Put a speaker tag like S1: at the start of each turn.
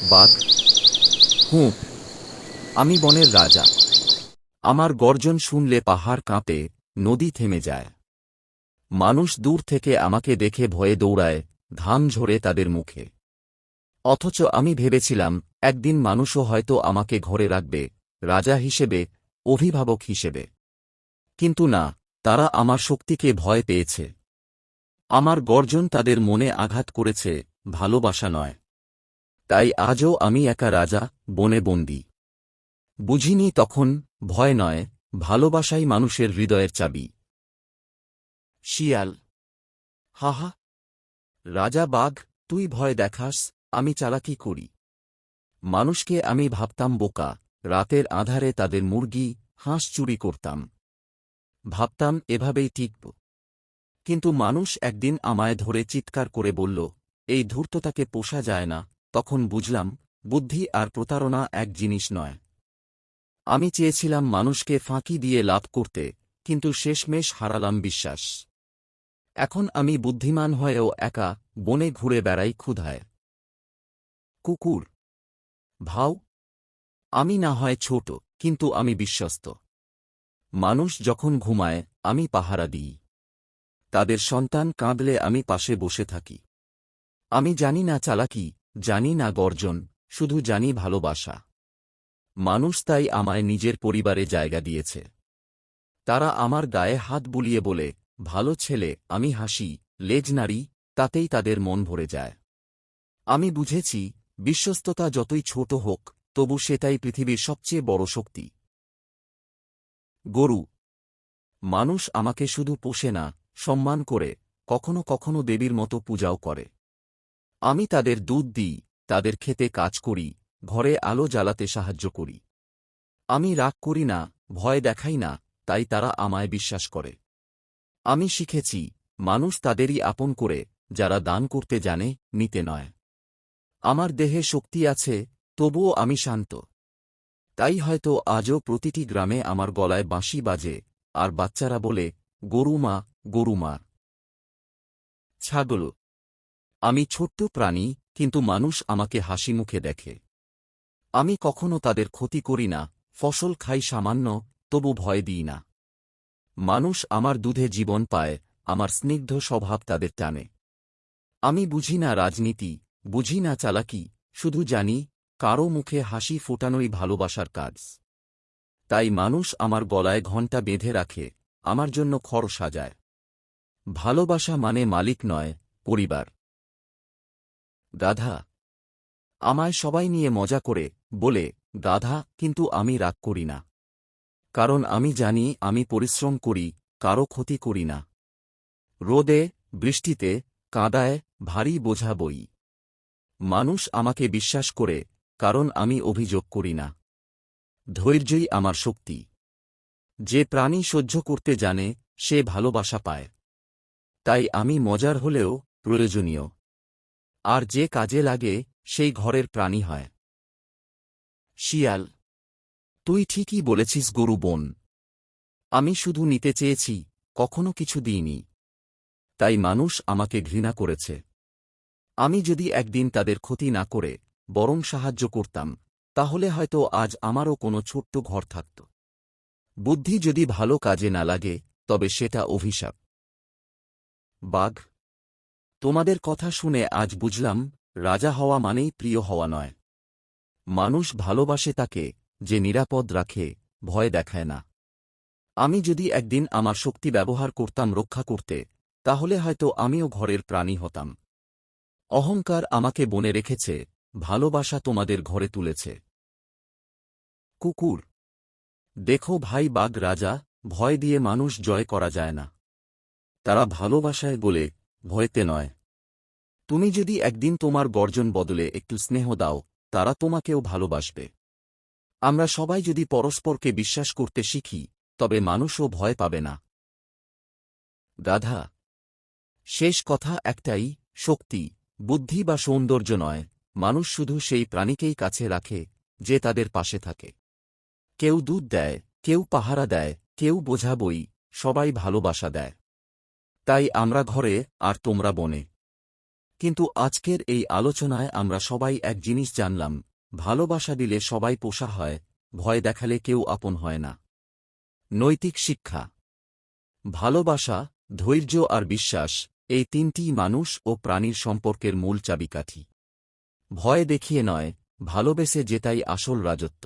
S1: বাঘ। হুঁ, আমি বনের রাজা। আমার গর্জন শুনলে পাহাড় কাঁপে, নদী থেমে যায়। মানুষ দূর থেকে আমাকে দেখে ভয়ে দৌড়ায়, ঘাম ঝরে তাদের মুখে। অথচ আমি ভেবেছিলাম একদিন মানুষও হয়তো আমাকে ঘরে রাখবে, রাজা হিসেবে, অভিভাবক হিসেবে। কিন্তু না, তারা আমার শক্তিকে ভয় পেয়েছে। আমার গর্জন তাদের মনে আঘাত করেছে, ভালোবাসা নয়। তাই আজও আমি একা রাজা, বনে বন্দী। বুঝিনি তখন, ভয় নয়, ভালোবাসাই মানুষের হৃদয়ের চাবি। শিয়াল। হাহা। রাজা বাঘ, তুই ভয় দেখাস, আমি চালাকি করি। মানুষকে আমি ভাবতাম বোকা, রাতের আঁধারে তাদের মুরগি, হাঁস চুরি করতাম। ভাবতাম এভাবেই টিকব। কিন্তু মানুষ একদিন আমায় ধরে চিৎকার করে বলল, এই ধূর্ততাকে পোষা যায় না। তখন বুঝলাম, বুদ্ধি আর প্রতারণা এক জিনিস নয়। আমি চেয়েছিলাম মানুষকে ফাঁকি দিয়ে লাভ করতে, কিন্তু শেষমেশ হারালাম বিশ্বাস। এখন আমি বুদ্ধিমান হয়েও একা, বনে ঘুরে বেড়াই ক্ষুধায়। কুকুর। ভাও। আমি না হয় ছোট, কিন্তু আমি বিশ্বস্ত। মানুষ যখন ঘুমায়, আমি পাহারা দিই। তাদের সন্তান কাঁদলে আমি পাশে বসে থাকি। আমি জানি না চালাকি, জানি না গর্জন, শুধু জানি ভালোবাসা। মানুষ তাই আমায় নিজের পরিবারে জায়গা দিয়েছে। তারা আমার গায়ে হাত বুলিয়ে বলে, ভালো ছেলে। আমি হাসি, লেজ নাড়ি, তাতেই তাদের মন ভরে যায়। আমি বুঝেছি, বিশ্বস্ততা যতই ছোট হোক, তবু সেটাই পৃথিবীর সবচেয়ে বড় শক্তি। গরু। মানুষ আমাকে শুধু পোষে না, সম্মান করে, কখনো কখনো দেবীর মতো পূজাও করে। আমি তাদের দুধ দিই, তাদের খেতে কাজ করি, ঘরে আলো জ্বালাতে সাহায্য করি। আমি রাগ করি না, ভয় দেখাই না, তাই তারা আমায় বিশ্বাস করে। আমি শিখেছি, মানুষ তাদেরই আপন করে, যারা দান করতে জানে, নিতে নয়। আমার দেহে শক্তি আছে, তবুও আমি শান্ত। তাই হয়তো আজও প্রতিটি গ্রামে আমার গলায় বাঁশি বাজে, আর বাচ্চারা বলে, গরুমা, গরুমা। ছাগল। আমি ছোট্ট প্রাণী, কিন্তু মানুষ আমাকে হাসি মুখে দেখে। আমি কখনো তাদের ক্ষতি করি না, ফসল খাই সামান্য, তবু ভয় দিই না। মানুষ আমার দুধে জীবন পায়, আমার স্নিগ্ধ স্বভাব তাদের টানে। আমি বুঝি না রাজনীতি, বুঝি না চালাকি, শুধু জানি, কারও মুখে হাসি ফোটানোই ভালোবাসার কাজ। তাই মানুষ আমার গলায় ঘণ্টা বেঁধে রাখে, আমার জন্য খড় সাজায়। ভালোবাসা মানে মালিক নয়, পরিবার। গাধা। আমায় সবাই নিয়ে মজা করে, বলে, গাধা, কিন্তু আমি রাগ করি না। কারণ আমি জানি আমি পরিশ্রম করি, কারও ক্ষতি করি না। রোদে, বৃষ্টিতে, কাঁদায়, ভারী বোঝা বই। মানুষ আমাকে বিশ্বাস করে, কারণ আমি অভিযোগ করি না। ধৈর্যই আমার শক্তি। যে প্রাণী সহ্য করতে জানে, সে ভালোবাসা পায়। তাই আমি মজার হলেও প্রয়োজনীয়। আর যে কাজে লাগে, সেই ঘরের প্রাণী হয়। শিয়াল। তুই ঠিকই বলেছিস গরু বোন। আমি শুধু নিতে চেয়েছি, কখনো কিছু দিইনি। তাই মানুষ আমাকে ঘৃণা করেছে। আমি যদি একদিন তাদের ক্ষতি না করে, বরং সাহায্য করতাম, তাহলে হয়তো আজ আমারও কোনো ছোট্ট ঘর থাকত। বুদ্ধি যদি ভালো কাজে না লাগে, তবে সেটা অভিশাপ। বাঘ। তোমাদের কথা শুনে আজ বুঝলাম, রাজা হওয়া মানেই প্রিয় হওয়া নয়। মানুষ ভালোবাসে তাকে, যে নিরাপদ রাখে, ভয় দেখায় না। আমি যদি একদিন আমার শক্তি ব্যবহার করতাম রক্ষা করতে, তাহলে হয়তো আমিও ঘরের প্রাণী হতাম। অহংকার আমাকে বনে রেখেছে, ভালোবাসা তোমাদের ঘরে তুলেছে। কুকুর। দেখো ভাই বাঘ রাজা, ভয় দিয়ে মানুষ জয় করা যায় না। তারা ভালোবাসায় বলে, ভয়তে নয়। তুমি যদি একদিন তোমার গর্জন বদলে একটু স্নেহ দাও, তারা তোমাকেও ভালোবাসবে। আমরা সবাই যদি পরস্পরকে বিশ্বাস করতে শিখি, তবে মানুষও ভয় পাবে না। গাধা। শেষ কথা একটাই, শক্তি, বুদ্ধি বা সৌন্দর্য নয়, মানুষ শুধু সেই প্রাণীকেই কাছে রাখে, যে তাদের পাশে থাকে। কেউ দুধ দেয়, কেউ পাহারা দেয়, কেউ বোঝা বই, সবাই ভালোবাসা দেয়। তাই আমরা ঘরে, আর তোমরা বনে। কিন্তু আজকের এই আলোচনায় আমরা সবাই এক জিনিস জানলাম, ভালোবাসা দিলে সবাই পোষা হয়, ভয় দেখালে কেউ আপন হয় না। নৈতিক শিক্ষা: ভালোবাসা, ধৈর্য আর বিশ্বাস, এই তিনটিই মানুষ ও প্রাণীর সম্পর্কের মূল চাবিকাঠি। ভয় দেখিয়ে নয়, ভালোবেসে জেতাই আসল রাজত্ব।